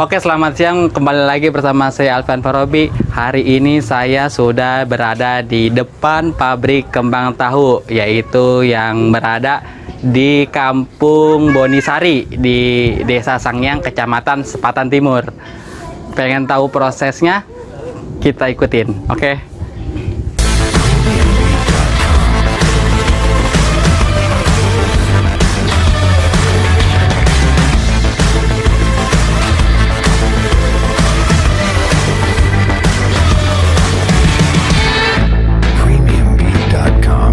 Oke, selamat siang. Kembali lagi bersama saya Alvan Farobi. Hari ini saya sudah berada di depan pabrik kembang tahu, yaitu yang berada di Kampung Bonisari di Desa Sangyang, Kecamatan Sepatan Timur. Pengen tahu prosesnya? Kita ikutin, oke? Premiumbeat.com.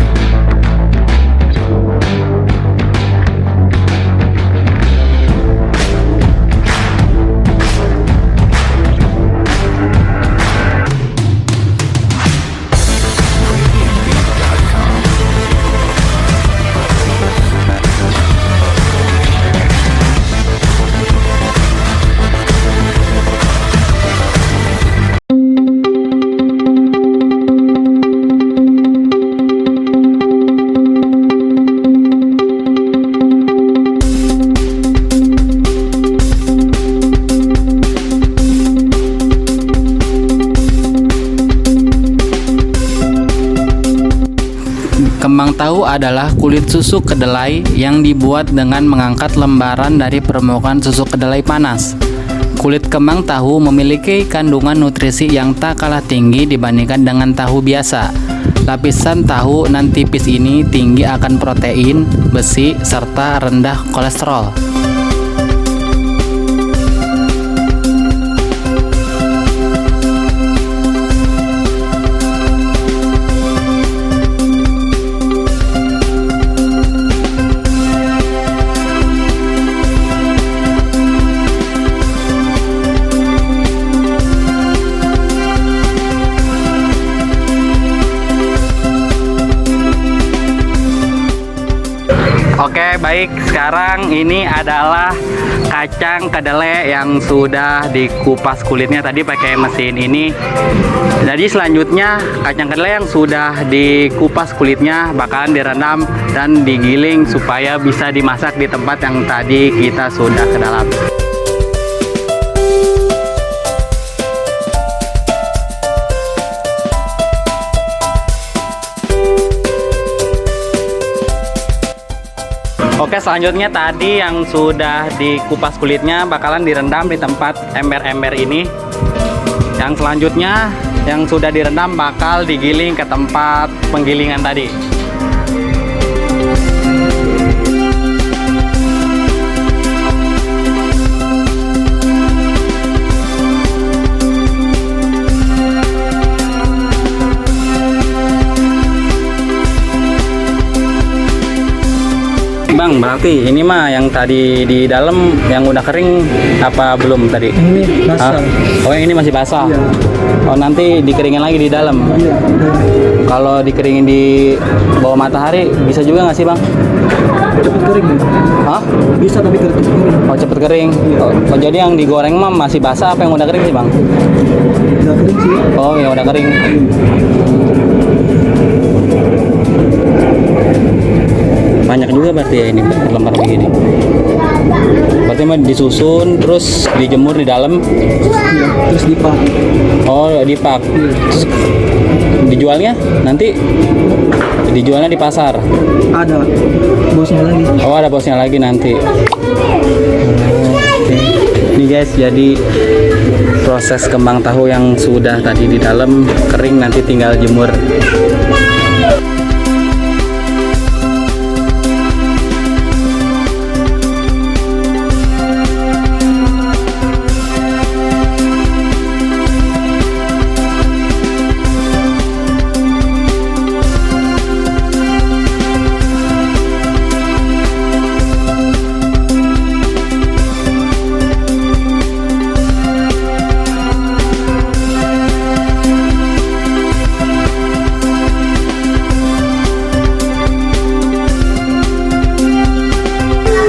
Kembang tahu adalah kulit susu kedelai yang dibuat dengan mengangkat lembaran dari permukaan susu kedelai panas. Kulit kembang tahu memiliki kandungan nutrisi yang tak kalah tinggi dibandingkan dengan tahu biasa. Lapisan tahu nan tipis ini tinggi akan protein, besi, serta rendah kolesterol. Oke, baik. Sekarang ini adalah kacang kedelai yang sudah dikupas kulitnya tadi pakai mesin ini. Jadi selanjutnya kacang kedelai yang sudah dikupas kulitnya bakalan direndam dan digiling supaya bisa dimasak di tempat yang tadi kita sudah ke dalam. Oke, selanjutnya tadi yang sudah dikupas kulitnya bakalan direndam di tempat ember-ember ini. Yang selanjutnya yang sudah direndam bakal digiling ke tempat penggilingan tadi. Bang, berarti ini mah yang tadi di dalam yang udah kering apa belum tadi? Ini basah. Oh, yang ini masih basah. Iya. Oh, nanti dikeringin lagi di dalam. Iya. Kalau dikeringin di bawah matahari bisa juga nggak sih, Bang? Cepet kering nih. Hah? Bisa tapi cepet kering. Oh, cepet kering. Oh, jadi yang digoreng mah masih basah apa yang udah kering sih, Bang? Udah kering sih. Oh, yang udah kering. Banyak juga berarti ya ini lembar begini. Berarti mah disusun terus dijemur di dalam. Iya. Terus dipak. Oh, dipak. Terus dijualnya nanti dijualnya di pasar. Ada bosnya lagi. Oh, ada bosnya lagi nanti. Oke. Ini guys, jadi proses kembang tahu yang sudah tadi di dalam kering nanti tinggal jemur.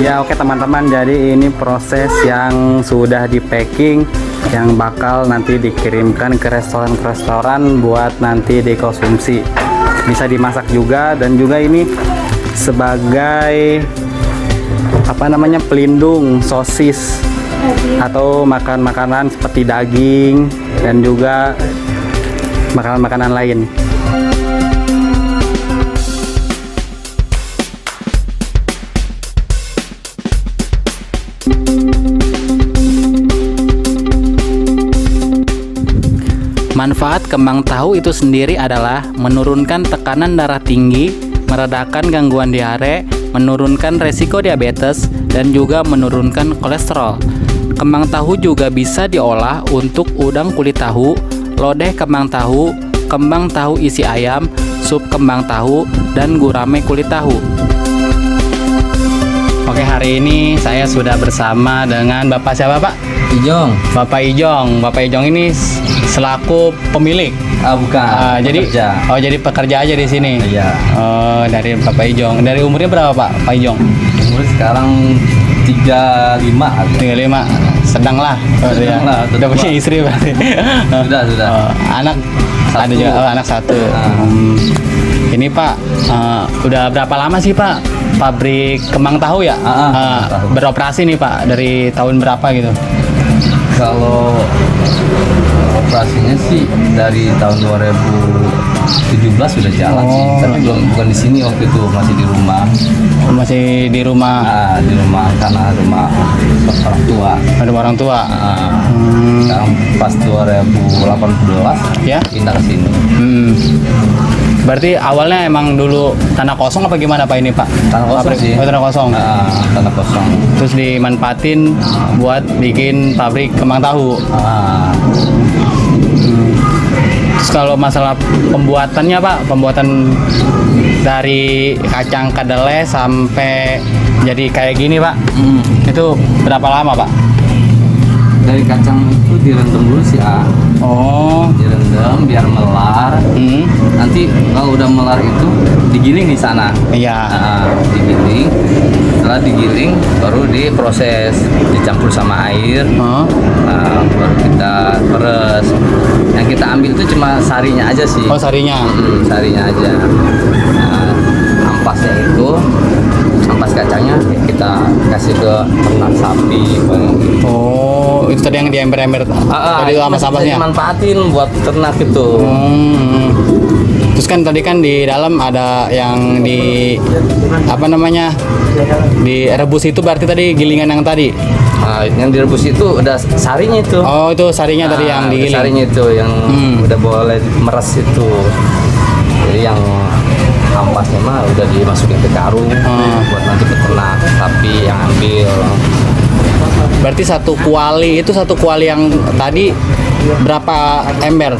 Ya oke teman-teman, jadi ini proses yang sudah di packing yang bakal nanti dikirimkan ke restoran-restoran buat nanti dikonsumsi. Bisa dimasak juga, dan juga ini sebagai apa namanya pelindung sosis atau makan makanan seperti daging dan juga makanan-makanan lain. Manfaat kembang tahu itu sendiri adalah menurunkan tekanan darah tinggi, meredakan gangguan diare, menurunkan resiko diabetes, dan juga menurunkan kolesterol. Kembang tahu juga bisa diolah untuk udang kulit tahu, lodeh kembang tahu isi ayam, sup kembang tahu, dan gurame kulit tahu. Oke, hari ini saya sudah bersama dengan Bapak siapa, Pak? Ijong. Bapak Ijong. Bapak Ijong ini selaku pemilik. Bukan. Jadi pekerja. jadi pekerja aja di sini. Iya. Dari Bapak Ijong. Dari umurnya berapa, Pak Ijong? Umur sekarang 35 ada. 35. Sedang lah. Sedang lah, Udah punya tua. istri berarti. Sudah. Anak Satu. ada juga anak satu. Ini Pak, udah berapa lama sih Pak pabrik kembang tahu ya? Tahu. Beroperasi nih Pak, dari tahun berapa gitu? Kalau operasinya sih dari tahun 2017 sudah jalan sih, tapi bukan di sini waktu itu, masih di rumah. Masih di rumah. Di rumah karena rumah orang tua. Ada orang tua. Sekarang pas 2018 Ya? pindah ke sini. Berarti awalnya emang dulu tanah kosong apa gimana Pak ini Pak? Tanah kosong Pabrik- sih. Oh, tanah kosong. Tanah kosong. Terus dimanfaatin buat bikin pabrik kembang tahu. Terus kalau masalah pembuatannya Pak, pembuatan dari kacang kedelai sampai jadi kayak gini Pak, itu berapa lama Pak? Dari kacang itu direndam dulu sih Oh, direndam biar melar. Nanti kalau udah melar itu digiling di sana. iya. Digiling. Setelah digiling baru diproses, dicampur sama air. Baru kita peres. Yang kita ambil itu cuma sarinya aja sih. Oh, sarinya. Sarinya aja. Ampasnya itu, ampas kacangnya kita kasih ke ternak sapi. Oh, itu tadi yang di ember-ember tadi itu ampas-ampasnya. Dimanfaatin buat ternak itu. Terus kan tadi kan di dalam ada yang di apa namanya, direbus, itu berarti tadi gilingan yang tadi. Yang direbus itu udah sarinya itu. Oh, itu sarinya tadi yang digiling. Sarinya itu yang udah boleh meres itu. Jadi yang ampasnya mah udah dimasukin ke karung buat nanti peternak sapi yang ambil. Berarti satu kuali yang tadi berapa ember?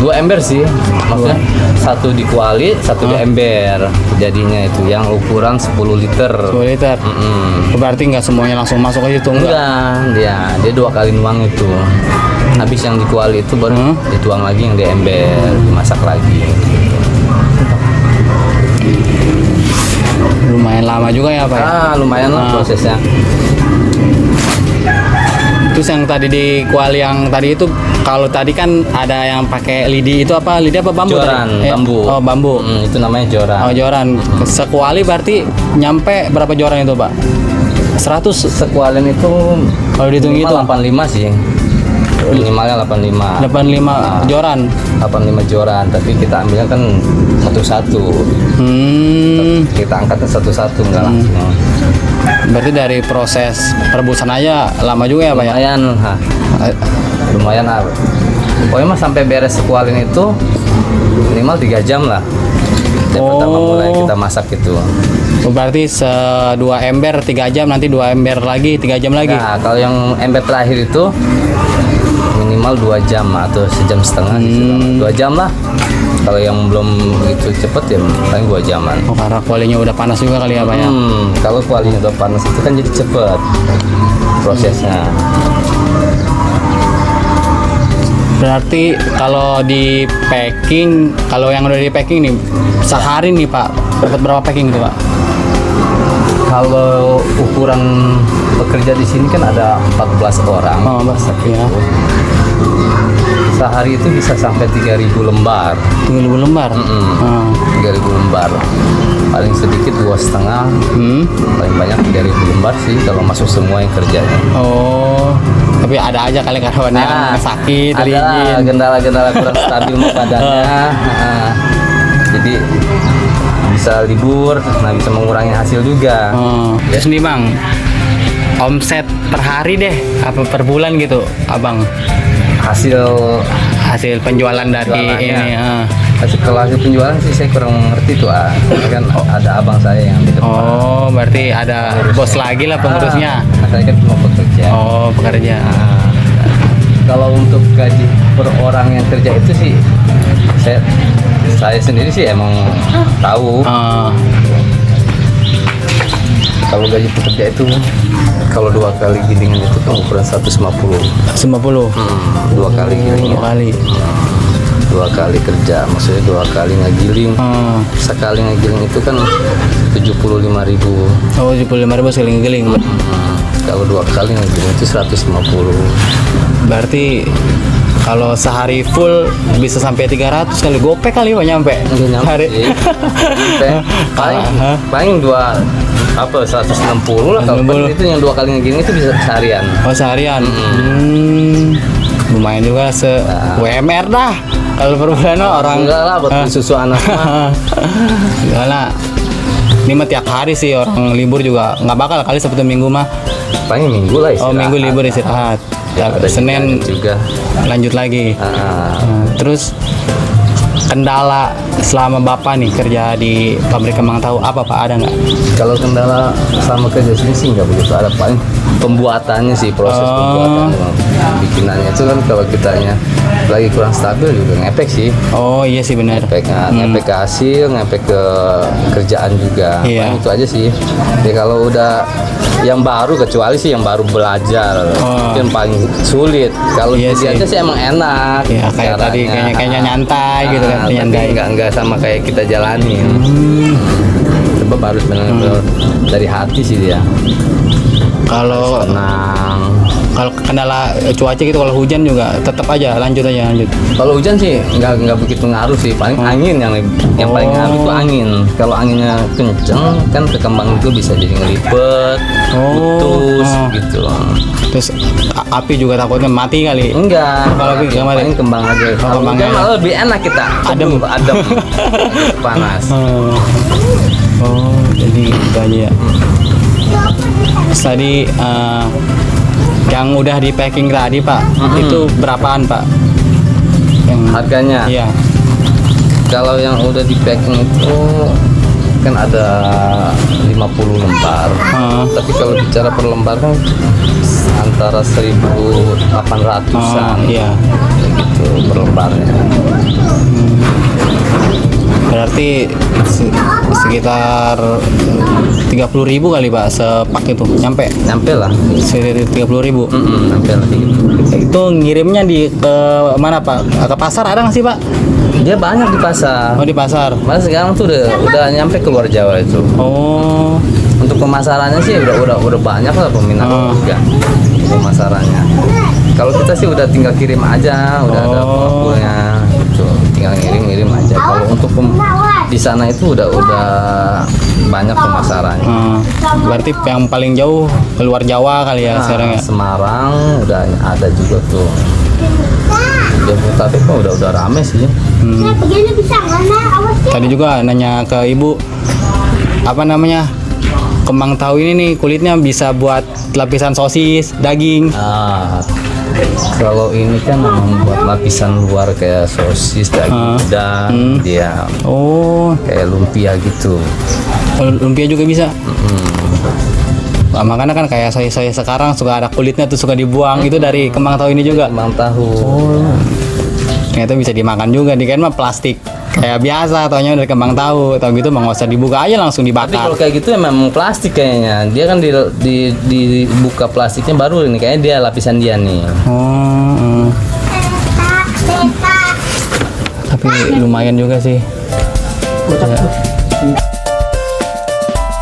2 ember sih, maksudnya satu di kuali, satu di ember. Jadinya itu yang ukuran 10 liter. 10 liter. Berarti nggak semuanya langsung masuk ke situ, enggak? Enggak, dia 2 kali nuang itu. Habis yang di kuali itu baru dituang lagi yang di ember, dimasak lagi. Lumayan lama juga ya Pak ya? Lumayan lah prosesnya. Terus yang tadi di kuali yang tadi itu, kalau tadi kan ada yang pakai lidi, itu apa? Lidi apa bambu? Joran, tadi? bambu. Oh, bambu. Itu namanya joran. Oh, joran. Sekuali berarti nyampe berapa joran itu Pak? 100. Sekualen itu Kalau dihitung itu 85 sih. Minimalnya 85. 85 joran. 85 joran, tapi kita ambilnya kan satu-satu. Kita angkatnya satu-satu, enggak langsung. Berarti dari proses perebusan aja lama juga ya Pak ya? Lumayan. Pokoknya mah sampai beres sekualin itu minimal 3 jam lah. Yang pertama mulai kita masak itu. Berarti 2 ember 3 jam, nanti 2 ember lagi 3 jam lagi. Nah, kalau yang ember terakhir itu minimal 2 jam atau 1,5 jam. 2 jam lah. Kalau yang belum itu cepet ya paling 2 jaman. Oh, karena kualinya udah panas juga kali ya Pak ya? Kalau kualinya udah panas itu kan jadi cepet prosesnya. Berarti kalau di packing, kalau yang udah di packing nih, sehari nih Pak, dapat berapa packing gitu Pak? Kalau ukuran pekerja di sini kan ada 14 orang. Oh, masak ya. Sehari itu bisa sampai 3.000 lembar. 3.000 lembar. Ah. 3.000 lembar. Paling sedikit 2,5. Paling banyak 3.000 lembar sih kalau masuk semua yang kerjanya. Oh, tapi ada aja kali karyawan yang sakit, ada izin. gendala-gendala kurang stabil badannya. Nah, jadi bisa libur, nah bisa mengurangi hasil juga. Terus nih Bang, omset per hari deh, apa per bulan gitu, Abang? Hasil penjualan dari Jualannya. ini. Kalau hasil penjualan sih saya kurang mengerti tuh, kan ada abang saya yang di depan. Oh, berarti ada bos lagi lah pengurusnya. Saya kan cuma pekerja. Oh, pekerja. Nah, kalau untuk gaji per orang yang kerja itu sih saya sendiri sih emang tahu. Kalau gaji pekerja itu kalau 2 kali gilingan itu kan ukuran 150. 50. 2 kali gilingan. 2 kali. 2 kali kerja, maksudnya 2 kali ngegiling. Sekali ngegiling itu kan 75.000. Oh, 75.000 sekali ngegiling. Kalau 2 kali ngegiling itu 150. Berarti kalau sehari full bisa sampai 300 kali gopek kali Pak nyampe. Nggak nyampe Hari. sih. paling 160 lah kalau 160. itu yang 2 kali ngegiling itu bisa seharian. Oh, seharian. Lumayan juga WMR dah. Kalau per bulan orang Enggak lah buat beli susu anak mah. enggak lah. Ini mah tiap hari sih orang libur juga nggak bakal kali Sabtu Minggu mah. Paling minggu lah istirahat. Oh, Minggu libur istirahat. Ada Senin juga. lanjut lagi. Terus kendala selama Bapak nih kerja di pabrik kembang tahu apa Pak, ada nggak? Kalau kendala sama kerja sini sih nggak begitu ada, paling pembuatannya sih, proses pembuatan bikinannya itu kan kalau kitanya lagi kurang stabil juga ngefek sih. Oh iya sih benar. Ngefek ke hasil, ngefek ke kerjaan juga. Iya. Paling itu aja sih. Ya kalau udah yang baru, kecuali sih yang baru belajar, itu yang paling sulit. Kalau Iya jadi sih. aja sih emang enak. Ya kayak tadi caranya. kayaknya nyantai gitu kan, Tapi nyantai. nggak sama kayak kita jalanin. Sebab harus benar-benar dari hati sih dia. Kalau Tenang. kalau kendala cuaca gitu, kalau hujan juga tetap aja lanjut. Kalau hujan sih nggak begitu ngaruh sih, paling angin yang paling ngaruh itu angin. Kalau anginnya kenceng kan ke kembang itu bisa jadi ngelipet, putus gitu. Terus api juga takutnya mati kali. Enggak, Kalau api nggak mati. paling kembang aja. Kalau kembangnya hujan malah lebih enak kita. Adem. Panas. Oh, jadi gitu aja ya. Terus tadi yang udah di packing tadi Pak, itu berapaan Pak? Yang Harganya. Iya. Kalau yang udah di packing itu kan ada 50 lembar. Tapi kalau bicara per lembar kan antara 1.800-an. Iya. Gitu per lembarnya. Berarti sekitar 30.000 kali Pak sepak itu, nyampe Lah. sekitar 30.000. Nyampe lah gitu. Itu ngirimnya ke mana Pak? Ke pasar ada nggak sih Pak? Dia banyak di pasar. Oh, di pasar. Malah sekarang tuh udah nyampe ke luar Jawa itu. Oh, Untuk pemasarannya sih udah banyak lah peminat juga pemasarannya. Kalau kita sih udah tinggal kirim aja, udah ada pengepulnya, gitu. Tinggal ngirim aja. Kalau untuk di sana itu udah banyak pemasarannya. berarti yang paling jauh keluar Jawa kali ya sekarang ya. Semarang udah ada juga tuh. Jabodetabek mah udah rame sih. Tadi juga nanya ke ibu, apa namanya, kembang tahu ini nih kulitnya bisa buat lapisan sosis, daging. Kalau ini kan memang buat lapisan luar kayak sosis, daging udang, dia Oh, kayak lumpia gitu. kalau lumpia juga bisa. Nah, makanya kan kayak sosis sekarang suka ada kulitnya tuh suka dibuang, itu dari kembang tahu ini juga. Kembang tahu. Ternyata bisa dimakan juga, dikira mah plastik kayak biasa, taunya dari kembang tahu gitu mah nggak usah dibuka aja langsung Tapi dibakar. kalau kayak gitu emang plastik kayaknya. Dia kan dibuka plastiknya baru ini kayaknya dia lapisan dia nih. Tapi lumayan juga sih. Ya.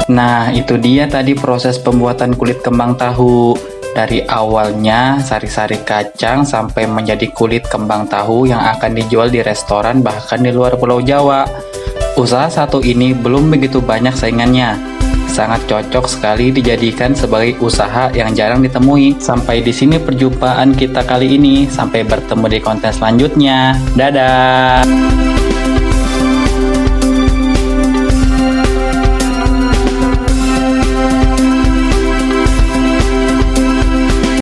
Nah, itu dia tadi proses pembuatan kulit kembang tahu. dari awalnya sari-sari kacang sampai menjadi kulit kembang tahu yang akan dijual di restoran bahkan di luar Pulau Jawa. Usaha satu ini belum begitu banyak saingannya. Sangat cocok sekali dijadikan sebagai usaha yang jarang ditemui. Sampai di sini perjumpaan kita kali ini. Sampai bertemu di konten selanjutnya. Dadah!